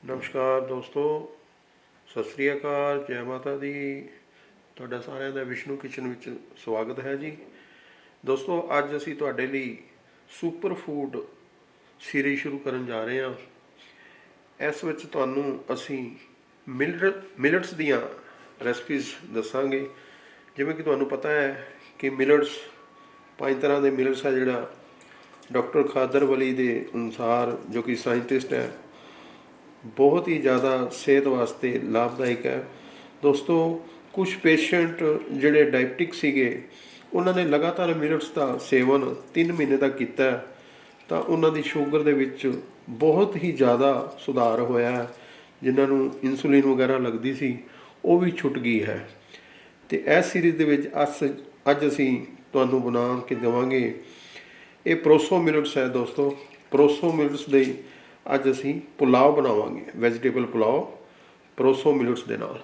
ਨਮਸਕਾਰ ਦੋਸਤੋ, ਸਤਿ ਸ੍ਰੀ ਅਕਾਲ, ਜੈ ਮਾਤਾ ਦੀ। ਤੁਹਾਡਾ ਸਾਰਿਆਂ ਦਾ ਵਿਸ਼ਨੂੰ ਕਿਚਨ ਵਿੱਚ ਸਵਾਗਤ ਹੈ ਜੀ। ਦੋਸਤੋ, ਅੱਜ ਅਸੀਂ ਤੁਹਾਡੇ ਲਈ ਸੁਪਰ ਫੂਡ ਸੀਰੀਜ਼ ਸ਼ੁਰੂ ਕਰਨ ਜਾ ਰਹੇ ਹਾਂ। ਇਸ ਵਿੱਚ ਤੁਹਾਨੂੰ ਅਸੀਂ ਮਿਲਟਸ ਦੀਆਂ ਰੈਸਪੀਜ਼ ਦੱਸਾਂਗੇ। ਜਿਵੇਂ ਕਿ ਤੁਹਾਨੂੰ ਪਤਾ ਹੈ ਕਿ ਮਿਲਟਸ 5 ਤਰ੍ਹਾਂ ਦੇ ਮਿਲਟਸ ਹੈ। ਜਿਹੜਾ ਡਾਕਟਰ ਖਾਦਰ ਵਲੀ ਦੇ ਅਨੁਸਾਰ, ਜੋ ਕਿ ਸਾਇੰਟਿਸਟ ਹੈ, ਬਹੁਤ ਹੀ ਜ਼ਿਆਦਾ ਸਿਹਤ ਵਾਸਤੇ ਲਾਭਦਾਇਕ ਹੈ। ਦੋਸਤੋ, ਕੁਛ ਪੇਸ਼ੈਂਟ ਜਿਹੜੇ ਡਾਇਬਟਿਕ ਸੀਗੇ, ਉਹਨਾਂ ਨੇ ਲਗਾਤਾਰ ਮਿਲਟਸ ਦਾ ਸੇਵਨ 3 ਮਹੀਨੇ ਤੱਕ ਕੀਤਾ ਤਾਂ ਉਹਨਾਂ ਦੀ ਸ਼ੂਗਰ ਦੇ ਵਿੱਚ ਬਹੁਤ ਹੀ ਜ਼ਿਆਦਾ ਸੁਧਾਰ ਹੋਇਆ ਹੈ। ਜਿਨ੍ਹਾਂ ਨੂੰ ਇਨਸੂਲਿਨ ਵਗੈਰਾ ਲੱਗਦੀ ਸੀ, ਉਹ ਵੀ ਛੁੱਟ ਗਈ ਹੈ। ਅਤੇ ਇਸ ਸੀਰੀਜ਼ ਦੇ ਵਿੱਚ ਅੱਜ ਅਸੀਂ ਤੁਹਾਨੂੰ ਬਣਾ ਕੇ ਦੇਵਾਂਗੇ। ਇਹ ਪ੍ਰੋਸੋ ਮਿਲਟਸ ਹੈ ਦੋਸਤੋ। ਪ੍ਰੋਸੋ ਮਿਲਟਸ ਦੇ ਅੱਜ ਅਸੀਂ ਪੁਲਾਓ ਬਣਾਵਾਂਗੇ, ਵੈਜੀਟੇਬਲ ਪੁਲਾਓ ਪ੍ਰੋਸੋ ਮਿਲਟਸ ਦੇ ਨਾਲ।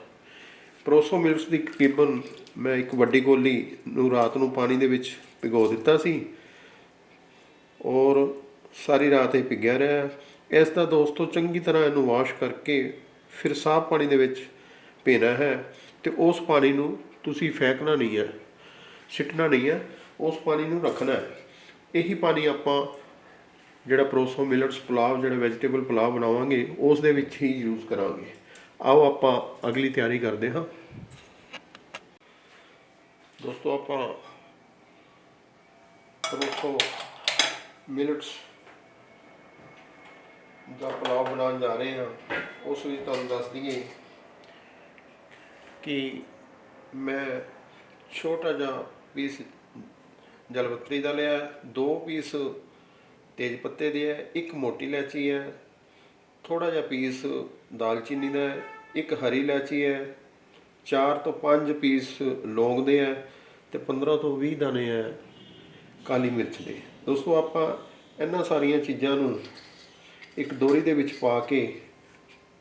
ਪ੍ਰੋਸੋ ਮਿਲਟਸ ਦੀ ਤਕਰੀਬਨ ਮੈਂ ਇੱਕ ਵੱਡੀ ਕੌਲੀ ਨੂੰ ਰਾਤ ਨੂੰ ਪਾਣੀ ਦੇ ਵਿੱਚ ਭਿਗੋ ਦਿੱਤਾ ਸੀ ਔਰ ਸਾਰੀ ਰਾਤ ਇਹ ਭਿੱਗਿਆ ਰਿਹਾ। ਇਸ ਦਾ ਦੋਸਤੋ ਚੰਗੀ ਤਰ੍ਹਾਂ ਇਹਨੂੰ ਵਾਸ਼ ਕਰਕੇ ਫਿਰ ਸਾਫ਼ ਪਾਣੀ ਦੇ ਵਿੱਚ ਭੇਣਾ ਹੈ। ਅਤੇ ਉਸ ਪਾਣੀ ਨੂੰ ਤੁਸੀਂ ਫੈਂਕਣਾ ਨਹੀਂ ਹੈ, ਸਿੱਟਣਾ ਨਹੀਂ ਹੈ, ਉਸ ਪਾਣੀ ਨੂੰ ਰੱਖਣਾ ਹੈ। ਇਹੀ ਪਾਣੀ ਆਪਾਂ ਜਿਹੜਾ ਪ੍ਰੋਸੋ ਮਿਲਟਸ ਪੁਲਾਵ, ਜਿਹੜਾ ਵੈਜੀਟੇਬਲ ਪੁਲਾਵ ਬਣਾਵਾਂਗੇ, ਉਸ ਦੇ ਵਿੱਚ ਹੀ ਯੂਜ਼ ਕਰਾਂਗੇ। ਆਓ ਆਪਾਂ ਅਗਲੀ ਤਿਆਰੀ ਕਰਦੇ ਹਾਂ। ਦੋਸਤੋ, ਆਪਾਂ ਪ੍ਰੋਸੋ ਮਿਲਟਸ ਦਾ ਪੁਲਾਵ ਬਣਾਉਣ ਜਾ ਰਹੇ ਹਾਂ। ਉਸ ਵਿੱਚ ਤੁਹਾਨੂੰ ਦੱਸ ਦਈਏ ਕਿ ਮੈਂ ਛੋਟਾ ਜਿਹਾ ਪੀਸ ਜਲਵਤਰੀ ਦਾ ਲਿਆ, 2 ਪੀਸ ਤੇਜ ਪੱਤੇ ਦੇ ਹੈ, 1 ਮੋਟੀ ਇਲਾਇਚੀ ਹੈ, ਥੋੜ੍ਹਾ ਜਿਹਾ ਪੀਸ ਦਾਲਚੀਨੀ ਦਾ ਹੈ, 1 ਹਰੀ ਇਲਾਇਚੀ ਹੈ, 4 ਤੋਂ 5 ਪੀਸ ਲੌਂਗ ਦੇ ਹੈ ਅਤੇ 15 ਤੋਂ 20 ਦਾਣੇ ਹੈ ਕਾਲੀ ਮਿਰਚ ਦੇ। ਦੋਸਤੋ, ਆਪਾਂ ਇਹਨਾਂ ਸਾਰੀਆਂ ਚੀਜ਼ਾਂ ਨੂੰ ਇੱਕ ਦੋਰੀ ਦੇ ਵਿੱਚ ਪਾ ਕੇ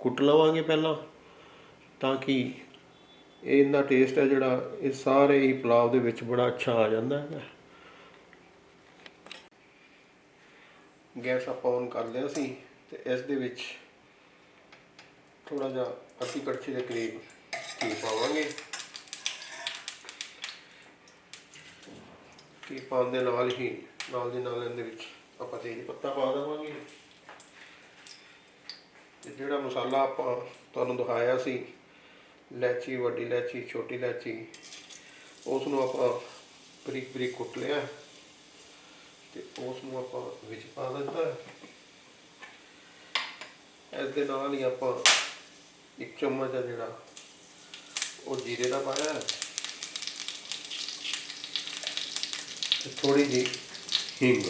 ਕੁੱਟ ਲਵਾਂਗੇ ਪਹਿਲਾਂ, ਤਾਂ ਕਿ ਇਹਦਾ ਟੇਸਟ ਹੈ ਜਿਹੜਾ ਇਹ ਸਾਰੇ ਹੀ ਪੁਲਾਵ ਦੇ ਵਿੱਚ ਬੜਾ ਅੱਛਾ ਆ ਜਾਂਦਾ ਹੈ। ਗੈਸ ਆਪਾਂ ਔਨ ਕਰ ਲਿਆ ਸੀ ਅਤੇ ਇਸ ਦੇ ਵਿੱਚ ਥੋੜ੍ਹਾ ਜਿਹਾ ਅੱਧੀ ਕੜਛੀ ਦੇ ਕਰੀਬ ਘੀ ਪਾਵਾਂਗੇ। ਘੀ ਪਾਉਣ ਦੇ ਨਾਲ ਹੀ ਨਾਲ ਦੀ ਨਾਲ ਇਹਦੇ ਵਿੱਚ ਆਪਾਂ ਤੇਜ਼ ਪੱਤਾ ਪਾ ਦੇਵਾਂਗੇ। ਅਤੇ ਜਿਹੜਾ ਮਸਾਲਾ ਆਪਾਂ ਤੁਹਾਨੂੰ ਦਿਖਾਇਆ ਸੀ, ਇਲਾਇਚੀ, ਵੱਡੀ ਇਲਾਇਚੀ, ਛੋਟੀ ਇਲਾਇਚੀ, ਉਸ ਨੂੰ ਆਪਾਂ ਬਰੀਕ ਬਰੀਕ ਕੁੱਟ ਲਿਆ ਅਤੇ ਉਸ ਨੂੰ ਆਪਾਂ ਵਿੱਚ ਪਾ ਦਿੱਤਾ। ਇਸ ਦੇ ਨਾਲ ਹੀ ਆਪਾਂ 1 ਚਮਚ ਆ ਜਿਹੜਾ ਉਹ ਜੀਰੇ ਦਾ ਪਾਇਆ ਅਤੇ ਥੋੜ੍ਹੀ ਜਿਹੀ ਹਿੰਗ।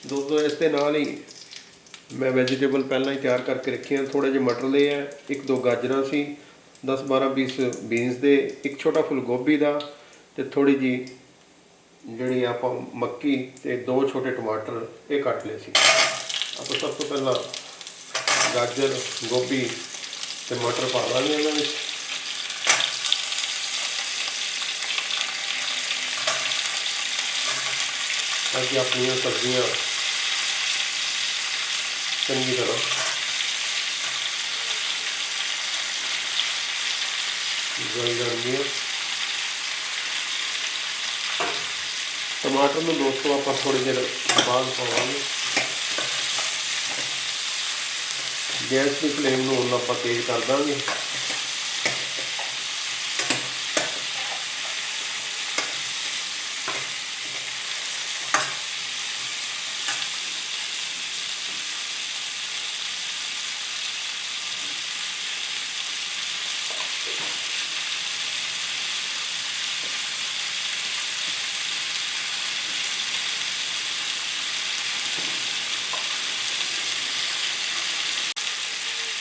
ਦੋਸਤੋ, ਇਸ ਦੇ ਨਾਲ ਹੀ ਮੈਂ ਵੈਜੀਟੇਬਲ ਪਹਿਲਾਂ ਹੀ ਤਿਆਰ ਕਰਕੇ ਰੱਖੀਆਂ। ਥੋੜ੍ਹੇ ਜਿਹੇ ਮਟਰ ਲਏ ਹੈ, 1-2 ਗਾਜਰਾਂ ਸੀ, 10-12 ਪੀਸ ਬੀਨਸ ਦੇ, 1 ਛੋਟਾ ਫੁੱਲ ਗੋਭੀ ਦਾ ਅਤੇ ਥੋੜ੍ਹੀ ਜਿਹੀ ਜਿਹੜੀ ਆਪਾਂ ਮੱਕੀ ਅਤੇ 2 ਛੋਟੇ ਟਮਾਟਰ ਇਹ ਕੱਟ ਲਏ ਸੀ। ਆਪਾਂ ਸਭ ਤੋਂ ਪਹਿਲਾਂ ਗਾਜਰ, ਗੋਭੀ ਅਤੇ ਮਟਰ ਪਾ ਲਾਂਗੇ ਇਹਨਾਂ ਵਿੱਚ। ਤਾਂ ਕਿ ਆਪਣੀਆਂ ਸਬਜ਼ੀਆਂ ਚੰਗੀ ਤਰ੍ਹਾਂ ਗਲ ਜਾਣਗੀਆਂ। ਟਮਾਟਰ ਨੂੰ ਦੋਸਤੋ ਆਪਾਂ ਥੋੜ੍ਹੀ ਦੇਰ ਬਾਅਦ ਪਾਵਾਂਗੇ। ਗੈਸ ਦੀ ਫਲੇਮ ਨੂੰ ਹੁਣ ਆਪਾਂ ਤੇਜ਼ ਕਰ ਦਾਂਗੇ।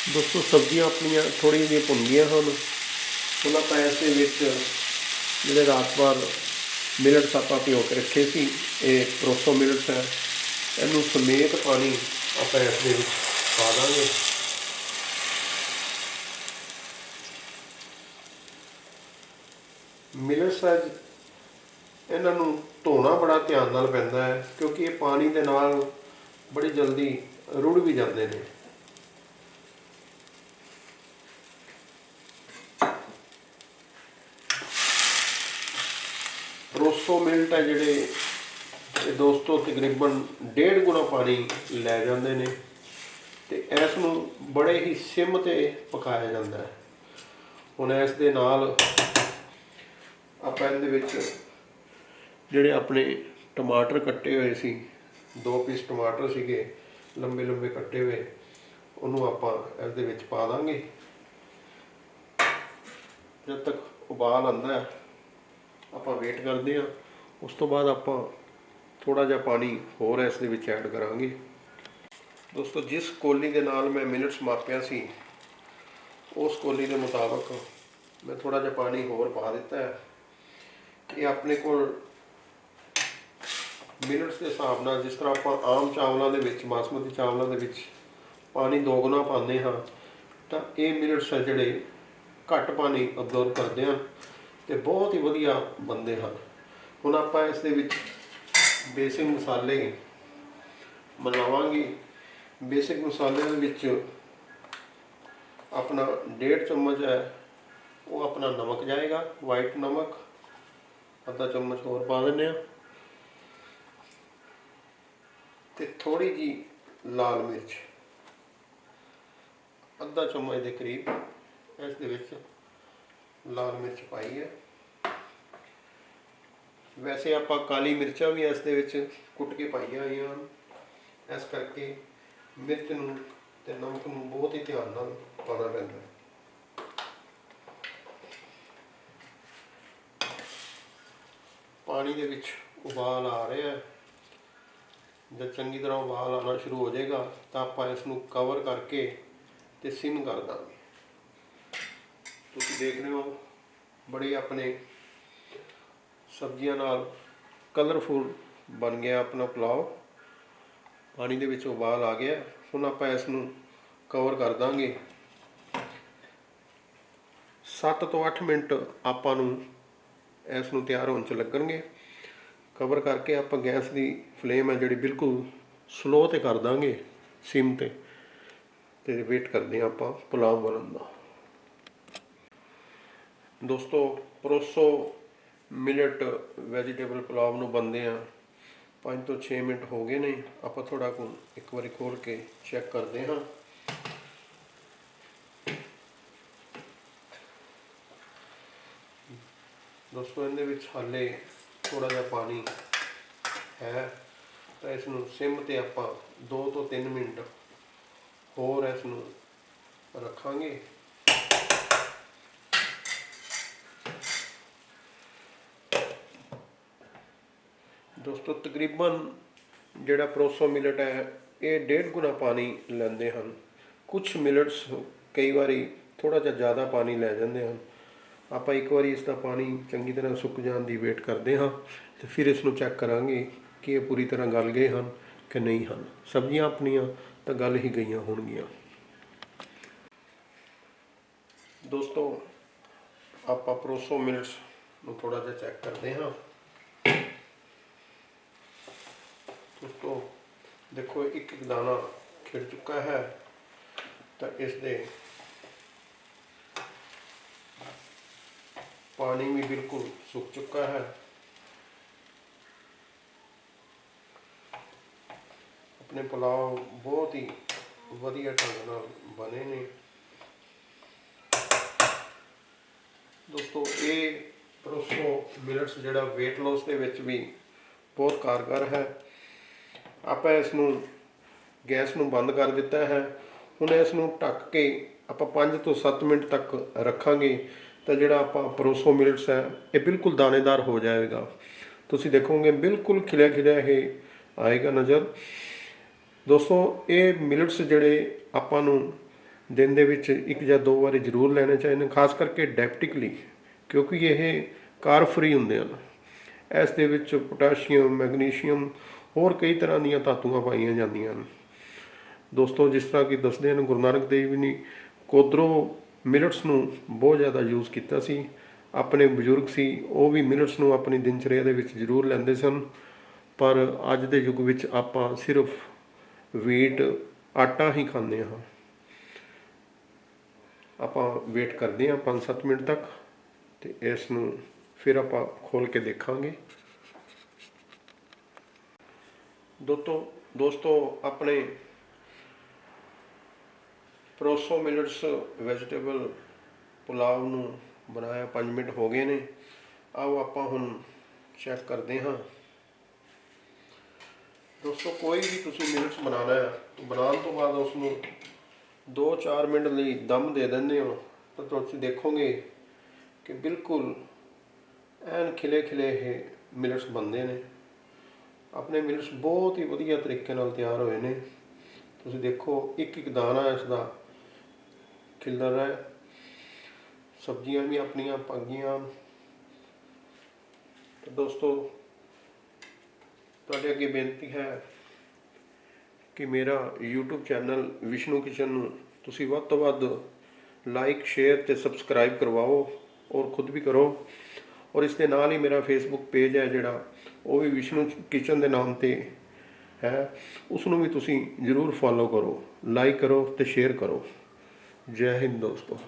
ਦੋਸਤੋ, ਸਬਜ਼ੀਆਂ ਆਪਣੀਆਂ ਥੋੜ੍ਹੀਆਂ ਜਿਹੀਆਂ ਭੁੰਨ ਗਈਆਂ ਹਨ। ਹੁਣ ਆਪਾਂ ਇਸ ਦੇ ਵਿੱਚ ਜਿਹੜੇ ਰਾਤ ਭਰ ਮਿਲਟਸ ਆਪਾਂ ਭਿਓ ਕੇ ਰੱਖੇ ਸੀ, ਇਹ ਪ੍ਰੋਸੋ ਮਿਲਟਸ ਹੈ, ਇਹਨੂੰ ਸਮੇਤ ਪਾਣੀ ਆਪਾਂ ਇਸ ਦੇ ਵਿੱਚ ਪਾ ਦਾਂਗੇ। ਮਿਲਟਸ ਇਹਨਾਂ ਨੂੰ ਧੋਣਾ ਬੜਾ ਧਿਆਨ ਨਾਲ ਪੈਂਦਾ ਹੈ, ਕਿਉਂਕਿ ਇਹ ਪਾਣੀ ਦੇ ਨਾਲ ਬੜੀ ਜਲਦੀ ਰੁੜ ਵੀ ਜਾਂਦੇ ਨੇ। ਰੋਸੋ ਮਿਲਟ ਹੈ ਜਿਹੜੇ ਇਹ ਦੋਸਤੋ ਤਕਰੀਬਨ 1.5 ਗੁਣਾ ਪਾਣੀ ਲੈ ਜਾਂਦੇ ਨੇ, ਤੇ ਇਸ ਨੂੰ ਬੜੇ ਹੀ ਸਿਮ ਤੇ ਪਕਾਇਆ ਜਾਂਦਾ ਹੈ। ਹੁਣ ਇਸ ਦੇ ਨਾਲ ਆਪਾਂ ਇਹਦੇ ਵਿੱਚ ਜਿਹੜੇ ਆਪਣੇ ਟਮਾਟਰ ਕੱਟੇ ਹੋਏ ਸੀ, 2 ਪੀਸ ਟਮਾਟਰ ਸੀਗੇ ਲੰਬੇ ਲੰਬੇ ਕੱਟੇ ਹੋਏ, ਉਹਨੂੰ ਆਪਾਂ ਇਸ ਦੇ ਵਿੱਚ ਪਾ ਦਾਂਗੇ। ਜਦ ਤੱਕ ਉਬਾਲ ਆਉਂਦਾ ਆਪਾਂ ਵੇਟ ਕਰਦੇ ਹਾਂ। ਉਸ ਤੋਂ ਬਾਅਦ ਆਪਾਂ ਥੋੜਾ ਜਿਹਾ ਪਾਣੀ ਹੋਰ ਇਸ ਦੇ ਵਿੱਚ ਐਡ ਕਰਾਂਗੇ। ਦੋਸਤੋ, ਜਿਸ ਕੋਲੀ ਦੇ ਨਾਲ ਮੈਂ ਮਿਨਟਸ ਮਾਪਿਆ ਸੀ ਉਸ ਕੋਲੀ ਦੇ ਮੁਤਾਬਕ ਮੈਂ ਥੋੜਾ ਜਿਹਾ ਪਾਣੀ ਹੋਰ ਪਾ ਦਿੱਤਾ ਹੈ। ਇਹ ਆਪਣੇ ਕੋਲ ਮਿਨਟਸ ਦੇ ਹਿਸਾਬ ਨਾਲ, ਜਿਸ ਤਰ੍ਹਾਂ ਆਪਾਂ ਆਮ ਚਾਵਲਾਂ ਦੇ ਵਿੱਚ, ਬਾਸਮਤੀ ਚਾਵਲਾਂ ਦੇ ਵਿੱਚ ਪਾਣੀ 2 ਗੁਣਾ ਪਾਉਂਦੇ ਹਾਂ, ਤਾਂ ਇਹ ਮਿਨਟਸ ਹੈ ਜਿਹੜੇ ਘੱਟ ਪਾਣੀ ਅਬਜ਼ੋਰਬ ਕਰਦੇ ਹਨ ਤੇ ਬਹੁਤ ਹੀ ਵਧੀਆ ਬਣਦੇ ਹਨ। ਹੁਣ ਆਪਾਂ ਇਸ ਦੇ ਵਿੱਚ ਬੇਸਿਕ ਮਸਾਲੇ ਬਣਾਵਾਂਗੇ। ਬੇਸਿਕ ਮਸਾਲਿਆਂ ਦੇ ਵਿੱਚ ਆਪਣਾ 1.5 ਚਮਚ ਹੈ ਉਹ ਆਪਣਾ ਨਮਕ ਜਾਏਗਾ, ਵਾਈਟ ਨਮਕ, ਅੱਧਾ ਚਮਚ ਹੋਰ ਪਾ ਦਿੰਦੇ ਹਾਂ, ਤੇ ਥੋੜੀ ਜੀ ਲਾਲ ਮਿਰਚ, ਅੱਧਾ ਚਮਚ ਦੇ ਕਰੀਬ ਇਸ ਦੇ ਵਿੱਚ ਲਾਲ ਮਿਰਚ ਪਾਈ ਹੈ। ਵੈਸੇ ਆਪਾਂ ਕਾਲੀ ਮਿਰਚਾਂ ਵੀ ਇਸ ਦੇ ਵਿੱਚ ਕੁੱਟ ਕੇ ਪਾਈਆਂ ਹੋਈਆਂ ਹਨ, ਇਸ ਕਰਕੇ ਮਿਰਚ ਨੂੰ ਤੇ ਨਮਕ ਨੂੰ ਬਹੁਤ ਹੀ ਧਿਆਨ ਨਾਲ ਪਾਉਣਾ ਪੈਂਦਾ ਹੈ। ਪਾਣੀ ਦੇ ਵਿੱਚ ਉਬਾਲ ਆ ਰਿਹਾ ਹੈ, ਜਦ ਚੰਗੀ ਤਰ੍ਹਾਂ ਉਬਾਲ ਆਉਣਾ ਸ਼ੁਰੂ ਹੋ ਜਾਏਗਾ ਤਾਂ ਆਪਾਂ ਇਸ ਨੂੰ ਕਵਰ ਕਰਕੇ ਤੇ ਸਿਮ ਕਰ ਦਾਂਗੇ। ਤੁਸੀਂ ਦੇਖ ਰਹੇ ਹੋ ਬੜੀ ਆਪਣੇ ਸਬਜ਼ੀਆਂ ਨਾਲ ਕਲਰਫੁਲ ਬਣ ਗਿਆ ਆਪਣਾ ਪੁਲਾਓ। ਪਾਣੀ ਦੇ ਵਿੱਚ ਉਬਾਲ ਆ ਗਿਆ। ਹੁਣ ਆਪਾਂ ਇਸ ਨੂੰ ਕਵਰ ਕਰ ਦਾਂਗੇ। 7 ਤੋਂ 8 ਮਿੰਟ ਆਪਾਂ ਨੂੰ ਇਸ ਨੂੰ ਤਿਆਰ ਹੋਣ 'ਚ ਲੱਗਣਗੇ। ਕਵਰ ਕਰਕੇ ਆਪਾਂ ਗੈਸ ਦੀ ਫਲੇਮ ਹੈ ਜਿਹੜੀ ਬਿਲਕੁਲ ਸਲੋ ਤੇ ਕਰ ਦਾਂਗੇ, ਸਿਮ ਤੇ ਵੇਟ ਕਰਦੇ ਹਾਂ ਆਪਾਂ ਪੁਲਾਓ ਬਣਨ ਦਾ। ਦੋਸਤੋ, ਪਰੋਸੋ ਮਿਲਟ ਵੈਜੀਟੇਬਲ ਪੁਲਾਓ ਨੂੰ ਬਣਦੇ ਆ 5 ਤੋਂ 6 ਮਿੰਟ ਹੋ ਗਏ ਨੇ। ਆਪਾਂ ਥੋੜਾ ਕੁ ਇੱਕ ਵਾਰੀ ਖੋਲ ਕੇ ਚੈੱਕ ਕਰਦੇ ਹਾਂ। ਦੋਸਤੋ, ਇਹਦੇ ਵਿੱਚ ਹਾਲੇ ਥੋੜਾ ਜਿਹਾ ਪਾਣੀ ਹੈ, ਤਾਂ ਇਸ ਨੂੰ ਸਿਮ ਤੇ ਆਪਾਂ 2 ਤੋਂ 3 ਮਿੰਟ ਹੋਰ ਇਸ ਨੂੰ ਰੱਖਾਂਗੇ। ਦੋਸਤੋ, ਤਕਰੀਬਨ ਜਿਹੜਾ ਪਰੋਸੋ ਮਿਲਟ ਹੈ ਇਹ 1.5 ਗੁਣਾ ਪਾਣੀ ਲੈਂਦੇ ਹਨ। ਕੁਝ ਮਿਲਟਸ ਕਈ ਵਾਰੀ ਥੋੜਾ ਜਿਹਾ ਜ਼ਿਆਦਾ ਪਾਣੀ ਲੈ ਜਾਂਦੇ ਹਨ। ਆਪਾਂ ਇੱਕ ਵਾਰੀ ਇਸ ਦਾ ਪਾਣੀ ਚੰਗੀ ਤਰ੍ਹਾਂ ਸੁੱਕ ਜਾਣ ਦੀ ਵੇਟ ਕਰਦੇ ਹਾਂ ਤੇ ਫਿਰ ਇਸ ਨੂੰ ਚੈੱਕ ਕਰਾਂਗੇ ਕਿ ਇਹ ਪੂਰੀ ਤਰ੍ਹਾਂ ਗਲ ਗਏ ਹਨ ਕਿ ਨਹੀਂ ਹਨ। ਸਬਜ਼ੀਆਂ ਆਪਣੀਆਂ ਤਾਂ ਗਲ ਹੀ ਗਈਆਂ ਹੋਣਗੀਆਂ। ਦੋਸਤੋ, ਆਪਾਂ ਪਰੋਸੋ ਮਿਲਟਸ ਨੂੰ ਥੋੜਾ ਜਿਹਾ ਚੈੱਕ ਕਰਦੇ ਹਾਂ। ਦੋਸਤੋ ਦੇਖੋ, ਇੱਕ ਦਾਣਾ ਖਿੜ ਚੁੱਕਾ ਹੈ, ਤਾਂ ਇਸ ਦੇ ਪਾਣੀ ਵੀ ਬਿਲਕੁਲ ਸੁੱਕ ਚੁੱਕਾ ਹੈ। ਆਪਣੇ ਪੁਲਾਓ ਬਹੁਤ ਹੀ ਵਧੀਆ ਢੰਗ ਨਾਲ ਬਣੇ ਨੇ। ਦੋਸਤੋ, ਇਹ ਪਰੋਸੋ ਮਿਲਟਸ ਜਿਹੜਾ ਵੇਟ ਲੋਸ ਦੇ ਵਿੱਚ ਵੀ ਬਹੁਤ ਕਾਰਗਰ ਹੈ। ਆਪਾਂ ਇਸ ਨੂੰ ਗੈਸ ਨੂੰ ਬੰਦ ਕਰ ਦਿੱਤਾ ਹੈ। ਹੁਣ ਇਸ ਨੂੰ ਢੱਕ ਕੇ ਆਪਾਂ 5 ਤੋਂ 7 ਮਿੰਟ ਤੱਕ ਰੱਖਾਂਗੇ, ਤਾਂ ਜਿਹੜਾ ਆਪਾਂ ਪਰੋਸੋ ਮਿਲਟਸ ਹੈ ਇਹ ਬਿਲਕੁਲ ਦਾਣੇਦਾਰ ਹੋ ਜਾਏਗਾ। ਤੁਸੀਂ ਦੇਖੋਗੇ ਬਿਲਕੁਲ ਖਿਲਿਆ ਖਿਲਿਆ ਇਹ ਆਏਗਾ ਨਜ਼ਰ। ਦੋਸਤੋ, ਇਹ ਮਿਲਟਸ ਜਿਹੜੇ ਆਪਾਂ ਨੂੰ ਦਿਨ ਦੇ ਵਿੱਚ 1 ਜਾਂ 2 ਵਾਰੀ ਜ਼ਰੂਰ ਲੈਣੇ ਚਾਹੀਦੇ ਨੇ, ਖਾਸ ਕਰਕੇ ਡਾਇਬਟਿਕ ਲਈ, ਕਿਉਂਕਿ ਇਹ ਕਾਰਬ ਫਰੀ ਹੁੰਦੇ ਹਨ। ਇਸ ਦੇ ਵਿੱਚ ਪੋਟਾਸ਼ੀਅਮ, ਮੈਗਨੀਸ਼ੀਅਮ, ਹੋਰ ਕਈ ਤਰ੍ਹਾਂ ਦੀਆਂ ਧਾਤੂਆਂ ਪਾਈਆਂ ਜਾਂਦੀਆਂ ਹਨ। ਦੋਸਤੋ, ਜਿਸ ਤਰ੍ਹਾਂ ਕਿ ਦੱਸਦੇ ਹਨ, ਗੁਰੂ ਨਾਨਕ ਦੇਵ ਜੀ ਨੇ ਕੋਦਰੋ ਮਿਲਟਸ ਨੂੰ ਬਹੁਤ ਜ਼ਿਆਦਾ ਯੂਜ਼ ਕੀਤਾ ਸੀ। ਆਪਣੇ ਬਜ਼ੁਰਗ ਸੀ ਉਹ ਵੀ ਮਿਲਟਸ ਨੂੰ ਆਪਣੀ ਦਿਨਚਰਿਆ ਦੇ ਵਿੱਚ ਜ਼ਰੂਰ ਲੈਂਦੇ ਸਨ, ਪਰ ਅੱਜ ਦੇ ਯੁੱਗ ਵਿੱਚ ਆਪਾਂ ਸਿਰਫ ਵੀਟ ਆਟਾ ਹੀ ਖਾਂਦੇ ਹਾਂ। ਆਪਾਂ ਵੇਟ ਕਰਦੇ ਹਾਂ 5-7 ਮਿੰਟ ਤੱਕ ਤੇ ਇਸ ਨੂੰ ਫਿਰ ਆਪਾਂ ਖੋਲ ਕੇ ਦੇਖਾਂਗੇ। ਦੋਸਤੋ ਆਪਣੇ ਪ੍ਰੋਸੋ ਮਿਲਟਸ ਵੈਜੀਟੇਬਲ ਪੁਲਾਵ ਨੂੰ ਬਣਾਇਆ 5 ਮਿੰਟ ਹੋ ਗਏ ਨੇ। ਆਓ ਆਪਾਂ ਹੁਣ ਚੈੱਕ ਕਰਦੇ ਹਾਂ। ਦੋਸਤੋ ਕੋਈ ਵੀ ਤੁਸੀਂ ਮਿਲਟਸ ਬਣਾਉਣਾ ਹੈ, ਬਣਾਉਣ ਤੋਂ ਬਾਅਦ ਉਸ ਨੂੰ 2-4 ਮਿੰਟ ਲਈ ਦਮ ਦੇ ਦਿੰਦੇ ਹੋ ਤਾਂ ਤੁਸੀਂ ਦੇਖੋਗੇ ਕਿ ਬਿਲਕੁਲ ਐਨ ਖਿਲੇ ਇਹ ਮਿਲਟਸ ਬਣਦੇ ਨੇ। ਆਪਣੇ ਮਿਲਟਸ ਬਹੁਤ ਹੀ ਵਧੀਆ ਤਰੀਕੇ ਨਾਲ ਤਿਆਰ ਹੋਏ ਨੇ। ਤੁਸੀਂ ਦੇਖੋ ਇੱਕ ਦਾਣਾ ਇਸ ਦਾ ਖਿਲਰ ਰਿਹਾ। ਸਬਜ਼ੀਆਂ ਵੀ ਆਪਣੀਆਂ ਪੱਕ ਗਈਆਂ। ਤੇ ਦੋਸਤੋ ਤੁਹਾਡੇ ਅੱਗੇ ਬੇਨਤੀ ਹੈ ਕਿ ਮੇਰਾ YouTube ਚੈਨਲ ਵਿਸ਼ਨੂੰ ਕਿਚਨ ਨੂੰ ਤੁਸੀਂ ਵੱਧ ਤੋਂ ਵੱਧ ਲਾਈਕ, ਸ਼ੇਅਰ ਤੇ ਸਬਸਕ੍ਰਾਈਬ ਕਰਵਾਓ ਔਰ ਖੁਦ ਵੀ ਕਰੋ। ਔਰ ਇਸ ਦੇ ਨਾਲ ਹੀ ਮੇਰਾ ਫੇਸਬੁੱਕ ਪੇਜ ਹੈ ਜਿਹੜਾ ਉਹ ਵੀ ਵਿਸ਼ਨੂੰ ਕਿਚਨ ਦੇ ਨਾਮ ਤੇ ਹੈ, ਉਸ ਨੂੰ ਵੀ ਤੁਸੀਂ ਜ਼ਰੂਰ ਫੋਲੋ ਕਰੋ, ਲਾਈਕ ਕਰੋ ਤੇ ਸ਼ੇਅਰ ਕਰੋ। ਜੈ ਹਿੰਦ ਦੋਸਤੋ।